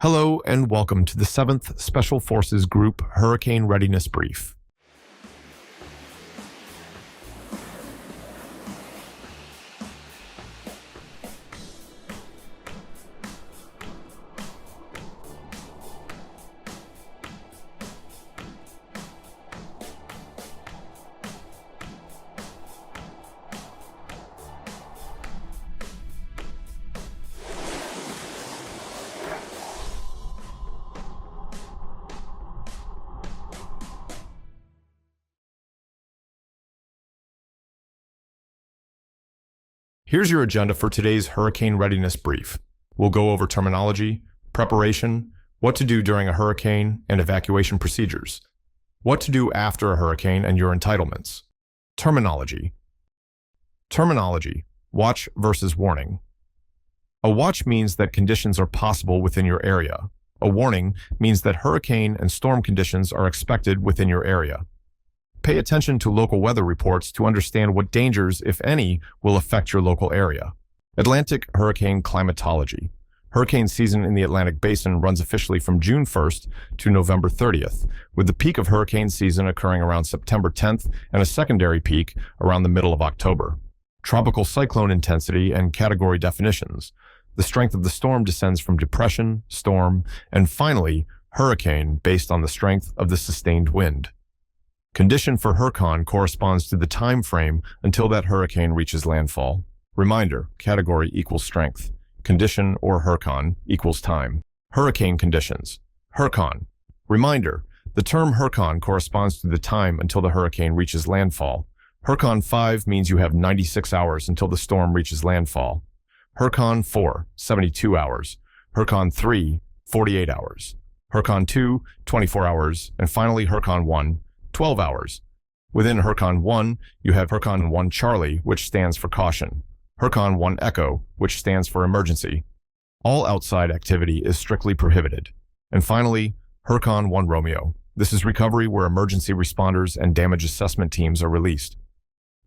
Hello and welcome to the 7th Special Forces Group Hurricane Readiness Brief. Here's your agenda for today's Hurricane Readiness Brief. We'll go over terminology, preparation, what to do during a hurricane, and evacuation procedures. What to do after a hurricane and your entitlements. Terminology. Terminology: watch versus warning. A watch means that conditions are possible within your area. A warning means that hurricane and storm conditions are expected within your area. Pay attention to local weather reports to understand what dangers, if any, will affect your local area. Atlantic Hurricane Climatology. Hurricane season in the Atlantic Basin runs officially from June 1st to November 30th, with the peak of hurricane season occurring around September 10th and a secondary peak around the middle of October. Tropical cyclone intensity and category definitions. The strength of the storm descends from depression, storm, and finally, hurricane based on the strength of the sustained wind. Condition for hurricane corresponds to the time frame until that hurricane reaches landfall. Reminder: category equals strength. Condition or hurricane equals time. Hurricane conditions. Hurricane. Reminder: the term hurricane corresponds to the time until the hurricane reaches landfall. Hurricane 5 means you have 96 hours until the storm reaches landfall. Hurricane 4, 72 hours. Hurricane 3, 48 hours. Hurricane 2, 24 hours. And finally, Hurricane 1, 12 hours. Within Hurricane 1, you have Hurricane 1 Charlie, which stands for caution. Hurricane 1 Echo, which stands for emergency. All outside activity is strictly prohibited. And finally, Hurricane 1 Romeo. This is recovery where emergency responders and damage assessment teams are released.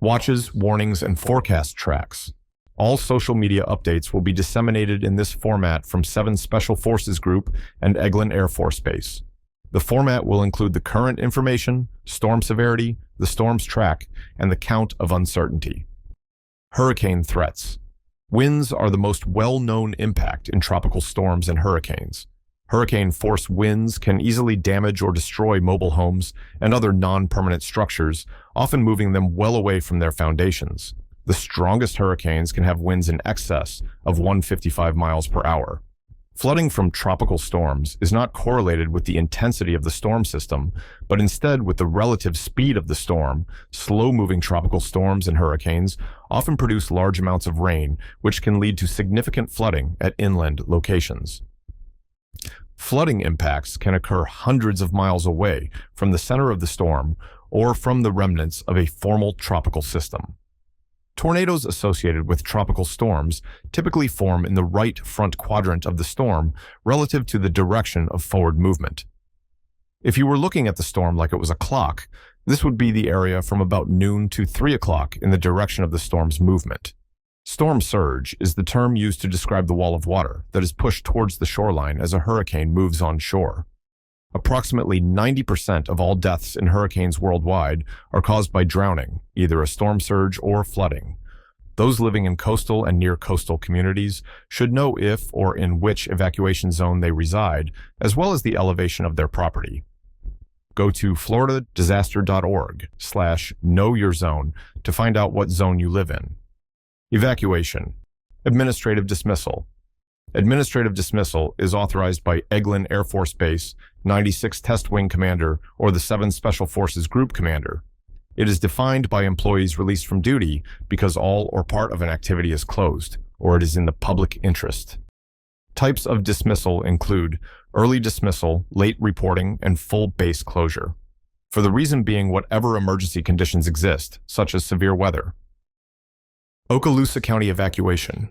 Watches, warnings, and forecast tracks. All social media updates will be disseminated in this format from 7 Special Forces Group and Eglin Air Force Base. The format will include the current information, storm severity, the storm's track, and the count of uncertainty. Hurricane threats. Winds are the most well-known impact in tropical storms and hurricanes. Hurricane-force winds can easily damage or destroy mobile homes and other non-permanent structures, often moving them well away from their foundations. The strongest hurricanes can have winds in excess of 155 miles per hour. Flooding from tropical storms is not correlated with the intensity of the storm system, but instead with the relative speed of the storm. Slow-moving tropical storms and hurricanes often produce large amounts of rain, which can lead to significant flooding at inland locations. Flooding impacts can occur hundreds of miles away from the center of the storm or from the remnants of a formal tropical system. Tornadoes associated with tropical storms typically form in the right front quadrant of the storm relative to the direction of forward movement. If you were looking at the storm like it was a clock, this would be the area from about noon to 3 o'clock in the direction of the storm's movement. Storm surge is the term used to describe the wall of water that is pushed towards the shoreline as a hurricane moves on shore. Approximately 90% of all deaths in hurricanes worldwide are caused by drowning, either a storm surge or flooding. Those living in coastal and near coastal communities should know if or in which evacuation zone they reside, as well as the elevation of their property. Go to floridadisaster.org/knowyourzone to find out what zone you live in. Evacuation. Administrative dismissal. Administrative dismissal is authorized by Eglin Air Force Base, 96 Test Wing Commander, or the 7 Special Forces Group Commander. It is defined by employees released from duty because all or part of an activity is closed, or it is in the public interest. Types of dismissal include early dismissal, late reporting, and full base closure, for the reason being whatever emergency conditions exist, such as severe weather. Okaloosa County evacuation.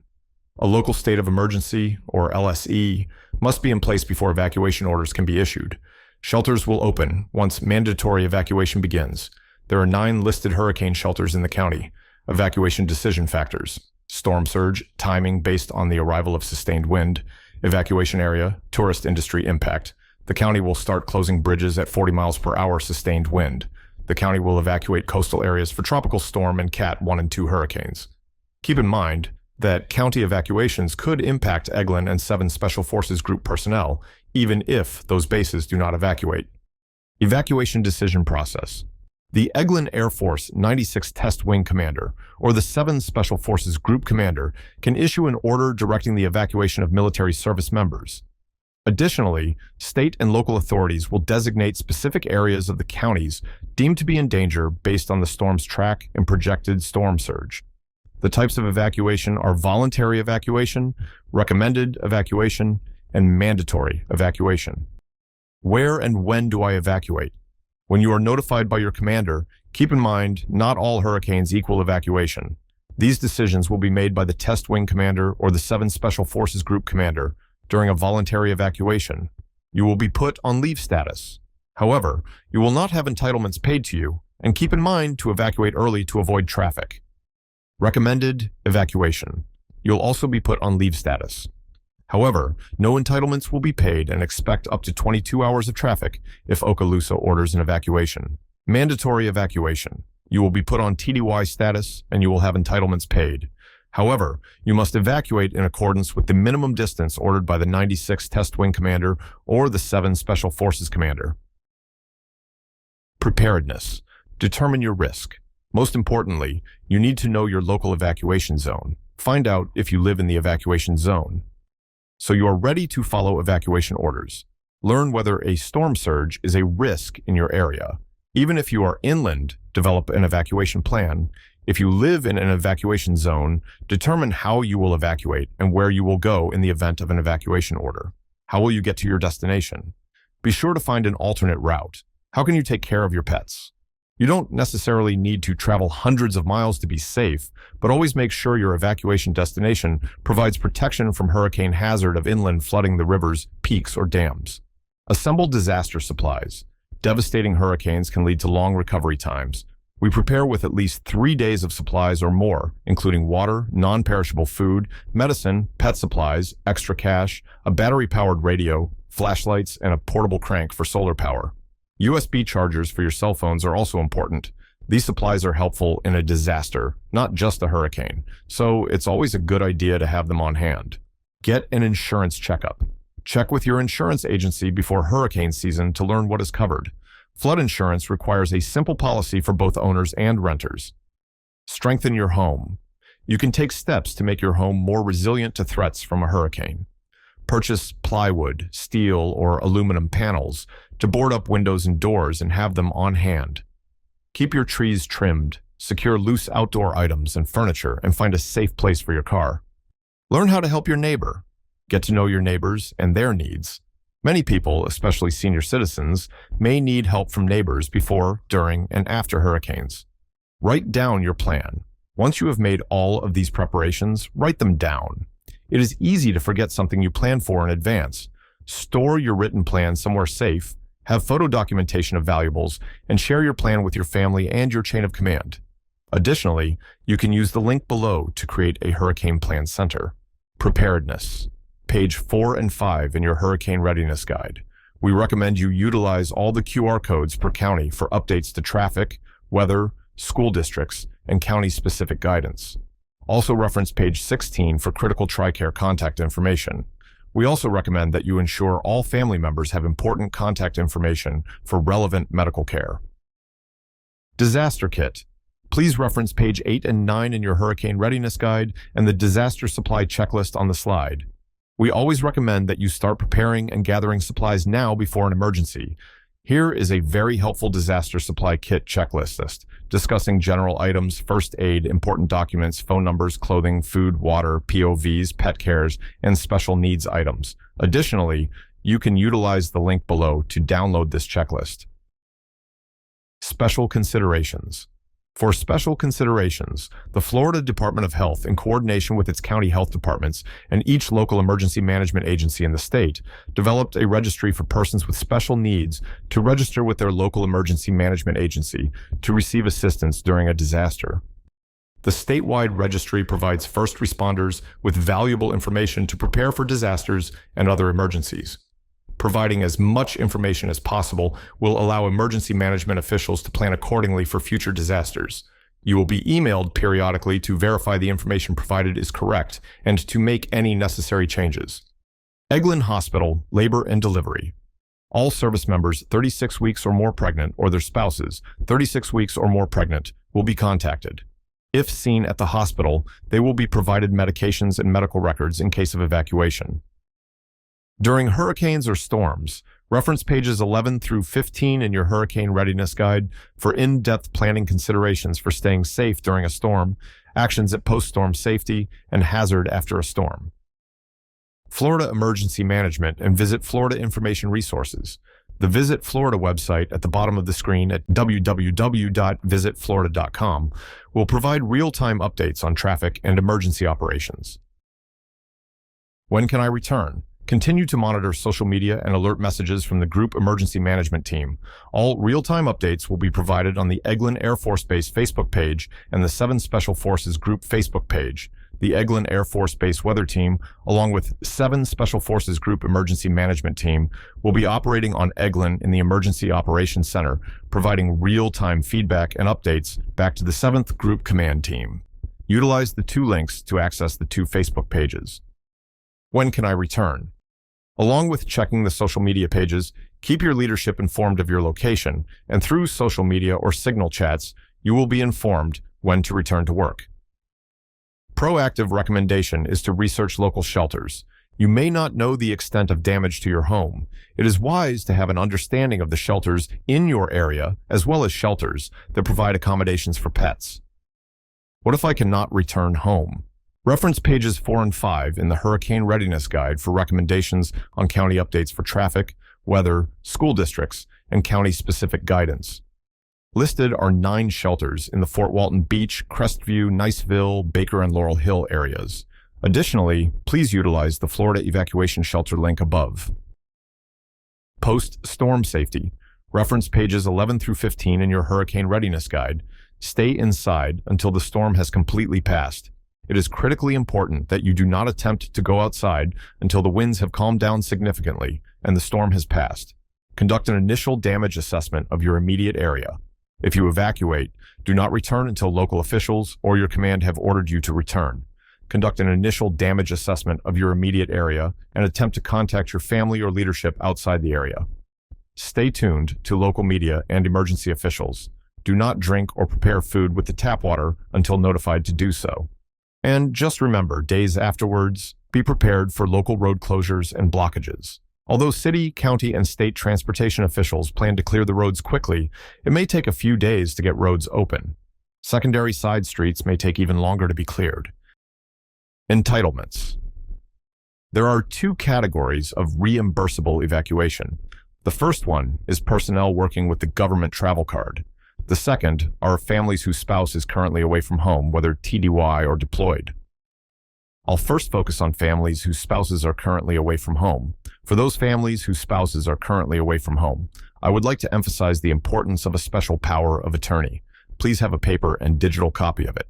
A local state of emergency, or LSE, must be in place before evacuation orders can be issued. Shelters will open once mandatory evacuation begins. There are 9 listed hurricane shelters in the county. Evacuation decision factors: storm surge, timing based on the arrival of sustained wind, Evacuation area, tourist industry impact. The county will start closing bridges at 40 miles per hour sustained wind. The county will evacuate coastal areas for tropical storm and Cat 1 and 2 hurricanes. Keep in mind that county evacuations could impact Eglin and 7 Special Forces Group personnel, even if those bases do not evacuate. Evacuation decision process. The Eglin Air Force 96 Test Wing Commander, or the 7 Special Forces Group Commander, can issue an order directing the evacuation of military service members. Additionally, state and local authorities will designate specific areas of the counties deemed to be in danger based on the storm's track and projected storm surge. The types of evacuation are voluntary evacuation, recommended evacuation, and mandatory evacuation. Where and when do I evacuate? When you are notified by your commander, keep in mind not all hurricanes equal evacuation. These decisions will be made by the Test Wing Commander or the 7 Special Forces Group Commander during a voluntary evacuation. You will be put on leave status. However, you will not have entitlements paid to you, and keep in mind to evacuate early to avoid traffic. Recommended evacuation. You'll also be put on leave status. However, no entitlements will be paid and expect up to 22 hours of traffic if Okaloosa orders an evacuation. Mandatory evacuation. You will be put on TDY status and you will have entitlements paid. However, you must evacuate in accordance with the minimum distance ordered by the 96 Test Wing Commander or the 7 Special Forces Commander. Preparedness. Determine your risk. Most importantly, you need to know your local evacuation zone. Find out if you live in the evacuation zone, so you are ready to follow evacuation orders. Learn whether a storm surge is a risk in your area. Even if you are inland, develop an evacuation plan. If you live in an evacuation zone, determine how you will evacuate and where you will go in the event of an evacuation order. How will you get to your destination? Be sure to find an alternate route. How can you take care of your pets? You don't necessarily need to travel hundreds of miles to be safe, but always make sure your evacuation destination provides protection from hurricane hazard of inland flooding the rivers, peaks, or dams. Assemble disaster supplies. Devastating hurricanes can lead to long recovery times. We prepare with at least 3 days of supplies or more, including water, non-perishable food, medicine, pet supplies, extra cash, a battery-powered radio, flashlights, and a portable crank for solar power. USB chargers for your cell phones are also important. These supplies are helpful in a disaster, not just a hurricane, so it's always a good idea to have them on hand. Get an insurance checkup. Check with your insurance agency before hurricane season to learn what is covered. Flood insurance requires a simple policy for both owners and renters. Strengthen your home. You can take steps to make your home more resilient to threats from a hurricane. Purchase plywood, steel, or aluminum panels to board up windows and doors and have them on hand. Keep your trees trimmed, secure loose outdoor items and furniture, and find a safe place for your car. Learn how to help your neighbor. Get to know your neighbors and their needs. Many people, especially senior citizens, may need help from neighbors before, during, and after hurricanes. Write down your plan. Once you have made all of these preparations, write them down. It is easy to forget something you planned for in advance. Store your written plan somewhere safe, have photo documentation of valuables, and share your plan with your family and your chain of command. Additionally, you can use the link below to create a Hurricane Plan Center. Preparedness. Page 4 and 5 in your Hurricane Readiness Guide. We recommend you utilize all the QR codes per county for updates to traffic, weather, school districts, and county-specific guidance. Also reference page 16 for critical TRICARE contact information. We also recommend that you ensure all family members have important contact information for relevant medical care. Disaster Kit. Please reference page 8 and 9 in your Hurricane Readiness Guide and the disaster supply checklist on the slide. We always recommend that you start preparing and gathering supplies now before an emergency. Here is a very helpful disaster supply kit checklist list, discussing general items, first aid, important documents, phone numbers, clothing, food, water, POVs, pet cares, and special needs items. Additionally, you can utilize the link below to download this checklist. Special considerations. For special considerations, the Florida Department of Health, in coordination with its county health departments and each local emergency management agency in the state, developed a registry for persons with special needs to register with their local emergency management agency to receive assistance during a disaster. The statewide registry provides first responders with valuable information to prepare for disasters and other emergencies. Providing as much information as possible will allow emergency management officials to plan accordingly for future disasters. You will be emailed periodically to verify the information provided is correct and to make any necessary changes. Eglin Hospital, Labor and Delivery. All service members 36 weeks or more pregnant or their spouses 36 weeks or more pregnant will be contacted. If seen at the hospital, they will be provided medications and medical records in case of evacuation. During hurricanes or storms, reference pages 11 through 15 in your Hurricane Readiness Guide for in-depth planning considerations for staying safe during a storm, actions at post-storm safety, and hazard after a storm. Florida Emergency Management and Visit Florida Information Resources. The Visit Florida website at the bottom of the screen at www.visitflorida.com will provide real-time updates on traffic and emergency operations. When can I return? Continue to monitor social media and alert messages from the Group Emergency Management Team. All real-time updates will be provided on the Eglin Air Force Base Facebook page and the 7 Special Forces Group Facebook page. The Eglin Air Force Base Weather Team, along with 7 Special Forces Group Emergency Management Team, will be operating on Eglin in the Emergency Operations Center, providing real-time feedback and updates back to the 7th Group Command Team. Utilize the 2 links to access the 2 Facebook pages. When can I return? Along with checking the social media pages, keep your leadership informed of your location, and through social media or signal chats, you will be informed when to return to work. Proactive recommendation is to research local shelters. You may not know the extent of damage to your home. It is wise to have an understanding of the shelters in your area, as well as shelters that provide accommodations for pets. What if I cannot return home? Reference pages 4 and 5 in the Hurricane Readiness Guide for recommendations on county updates for traffic, weather, school districts, and county-specific guidance. Listed are 9 shelters in the Fort Walton Beach, Crestview, Niceville, Baker, and Laurel Hill areas. Additionally, please utilize the Florida Evacuation Shelter link above. Post-storm safety. Reference pages 11 through 15 in your Hurricane Readiness Guide. Stay inside until the storm has completely passed. It is critically important that you do not attempt to go outside until the winds have calmed down significantly and the storm has passed. Conduct an initial damage assessment of your immediate area. If you evacuate, do not return until local officials or your command have ordered you to return. Conduct an initial damage assessment of your immediate area and attempt to contact your family or leadership outside the area. Stay tuned to local media and emergency officials. Do not drink or prepare food with the tap water until notified to do so. And just remember, days afterwards, be prepared for local road closures and blockages. Although city, county, and state transportation officials plan to clear the roads quickly, it may take a few days to get roads open. Secondary side streets may take even longer to be cleared. Entitlements. There are 2 categories of reimbursable evacuation. The first one is personnel working with the government travel card. The second are families whose spouse is currently away from home, whether TDY or deployed. I'll first focus on families whose spouses are currently away from home. For those families whose spouses are currently away from home, I would like to emphasize the importance of a special power of attorney. Please have a paper and digital copy of it.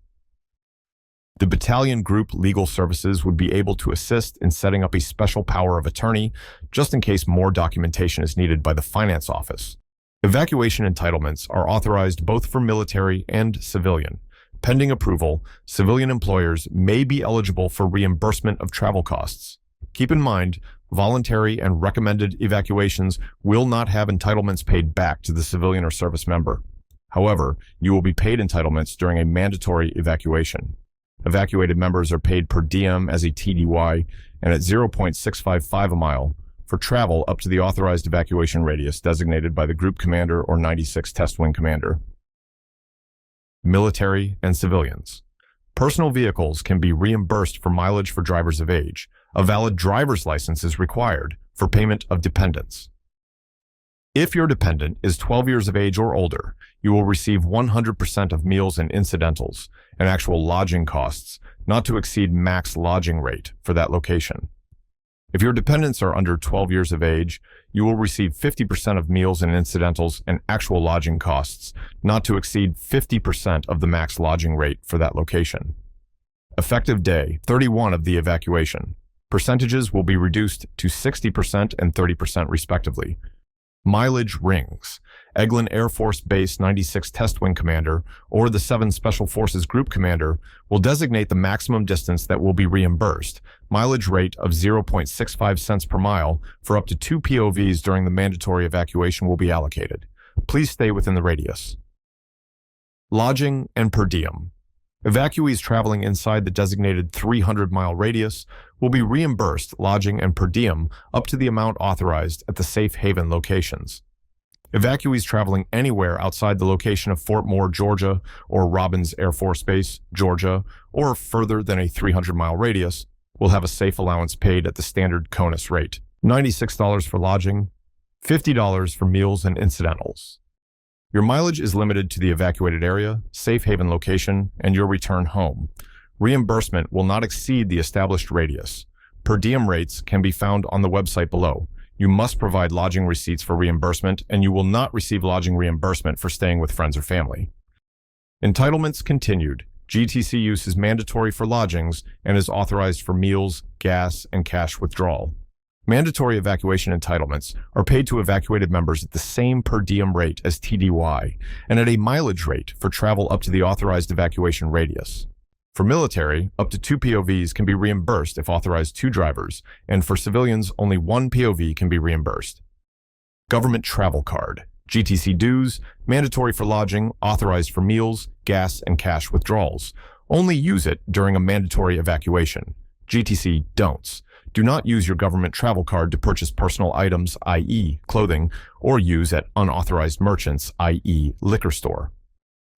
The battalion group legal services would be able to assist in setting up a special power of attorney just in case more documentation is needed by the finance office. Evacuation entitlements are authorized both for military and civilian. Pending approval, civilian employers may be eligible for reimbursement of travel costs. Keep in mind, voluntary and recommended evacuations will not have entitlements paid back to the civilian or service member. However, you will be paid entitlements during a mandatory evacuation. Evacuated members are paid per diem as a TDY and at 0.655 a mile for travel up to the authorized evacuation radius designated by the group commander or 96 Test Wing commander. Military and civilians. Personal vehicles can be reimbursed for mileage for drivers of age. A valid driver's license is required for payment of dependents. If your dependent is 12 years of age or older, you will receive 100% of meals and incidentals and actual lodging costs, not to exceed max lodging rate for that location. If your dependents are under 12 years of age, you will receive 50% of meals and incidentals and actual lodging costs, not to exceed 50% of the max lodging rate for that location. Effective day, 31 of the evacuation. Percentages will be reduced to 60% and 30% respectively. Mileage rings. Eglin Air Force Base 96 Test Wing Commander or the 7 Special Forces Group Commander will designate the maximum distance that will be reimbursed, mileage rate of 0.65 cents per mile for up to 2 POVs during the mandatory evacuation will be allocated. Please stay within the radius. Lodging and per diem. Evacuees traveling inside the designated 300-mile radius will be reimbursed lodging and per diem up to the amount authorized at the safe haven locations. Evacuees traveling anywhere outside the location of Fort Moore, Georgia, or Robins Air Force Base, Georgia, or further than a 300-mile radius will have a safe allowance paid at the standard CONUS rate, $96 for lodging, $50 for meals and incidentals. Your mileage is limited to the evacuated area, safe haven location, and your return home. Reimbursement will not exceed the established radius. Per diem rates can be found on the website below. You must provide lodging receipts for reimbursement, and you will not receive lodging reimbursement for staying with friends or family. Entitlements continued. GTC use is mandatory for lodgings and is authorized for meals, gas, and cash withdrawal. Mandatory evacuation entitlements are paid to evacuated members at the same per diem rate as TDY and at a mileage rate for travel up to the authorized evacuation radius. For military, up to 2 POVs can be reimbursed if authorized 2 drivers, and for civilians, only 1 POV can be reimbursed. Government travel card. GTC dues, mandatory for lodging, authorized for meals, gas, and cash withdrawals. Only use it during a mandatory evacuation. GTC don'ts. Do not use your government travel card to purchase personal items, i.e. clothing, or use at unauthorized merchants, i.e. liquor store.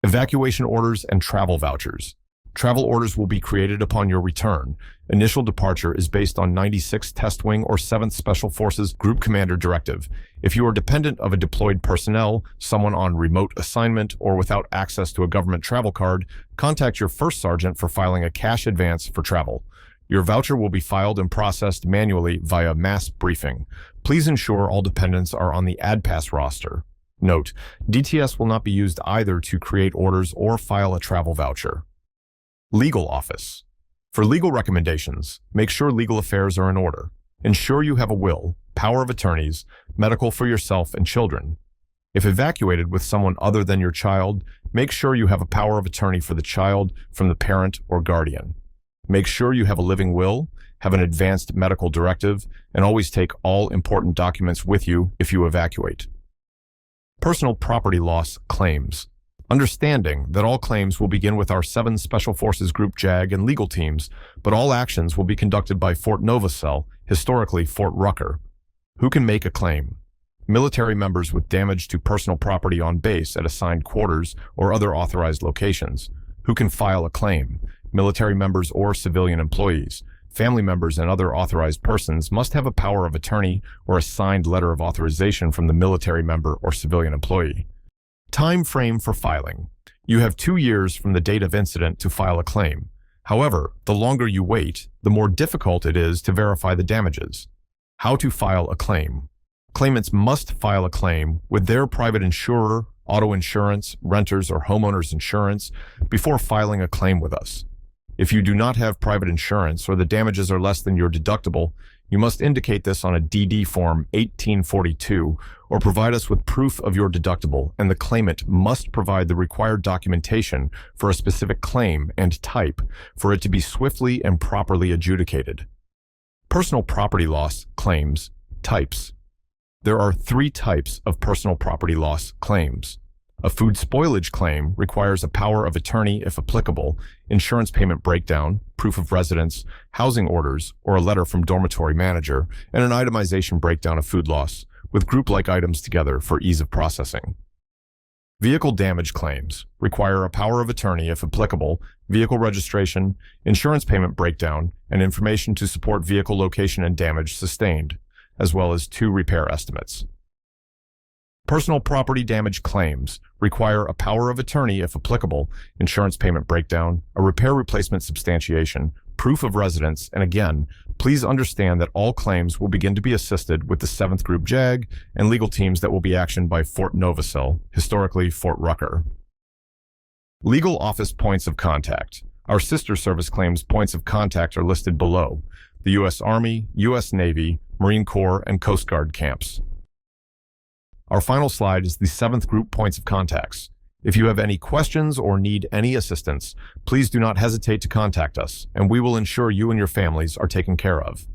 Evacuation orders and travel vouchers. Travel orders will be created upon your return. Initial departure is based on 96th Test Wing or 7th Special Forces Group Commander Directive. If you are dependent of a deployed personnel, someone on remote assignment, or without access to a government travel card, contact your first sergeant for filing a cash advance for travel. Your voucher will be filed and processed manually via mass briefing. Please ensure all dependents are on the AdPass roster. Note, DTS will not be used either to create orders or file a travel voucher. Legal office. For legal recommendations, make sure legal affairs are in order. Ensure you have a will, power of attorneys, medical for yourself and children. If evacuated with someone other than your child, make sure you have a power of attorney for the child from the parent or guardian. Make sure you have a living will, have an advanced medical directive, and always take all important documents with you if you evacuate. Personal property loss claims. Understanding that all claims will begin with our 7 Special Forces Group JAG and legal teams, but all actions will be conducted by Fort Nova Cell, historically Fort Rucker. Who can make a claim? Military members with damage to personal property on base at assigned quarters or other authorized locations. Who can file a claim? Military members or civilian employees. Family members and other authorized persons must have a power of attorney or a signed letter of authorization from the military member or civilian employee. Time frame for filing. You have 2 years from the date of incident to file a claim. However, the longer you wait, the more difficult it is to verify the damages. How to file a claim. Claimants must file a claim with their private insurer, auto insurance, renters, or homeowners insurance before filing a claim with us. If you do not have private insurance or the damages are less than your deductible, you must indicate this on a DD Form 1842 or provide us with proof of your deductible, and the claimant must provide the required documentation for a specific claim and type for it to be swiftly and properly adjudicated. Personal property loss claims types. There are 3 types of personal property loss claims. A food spoilage claim requires a power of attorney if applicable, insurance payment breakdown, proof of residence, housing orders, or a letter from dormitory manager, and an itemization breakdown of food loss, with group-like items together for ease of processing. Vehicle damage claims require a power of attorney if applicable, vehicle registration, insurance payment breakdown, and information to support vehicle location and damage sustained, as well as 2 repair estimates. Personal property damage claims require a power of attorney if applicable, insurance payment breakdown, a repair replacement substantiation, proof of residence, and again, please understand that all claims will begin to be assisted with the 7th Group JAG and legal teams that will be actioned by Fort Novasil, historically Fort Rucker. Legal office points of contact. Our sister service claims points of contact are listed below: the U.S. Army, U.S. Navy, Marine Corps, and Coast Guard camps. Our final slide is the 7th Group points of contacts. If you have any questions or need any assistance, please do not hesitate to contact us, and we will ensure you and your families are taken care of.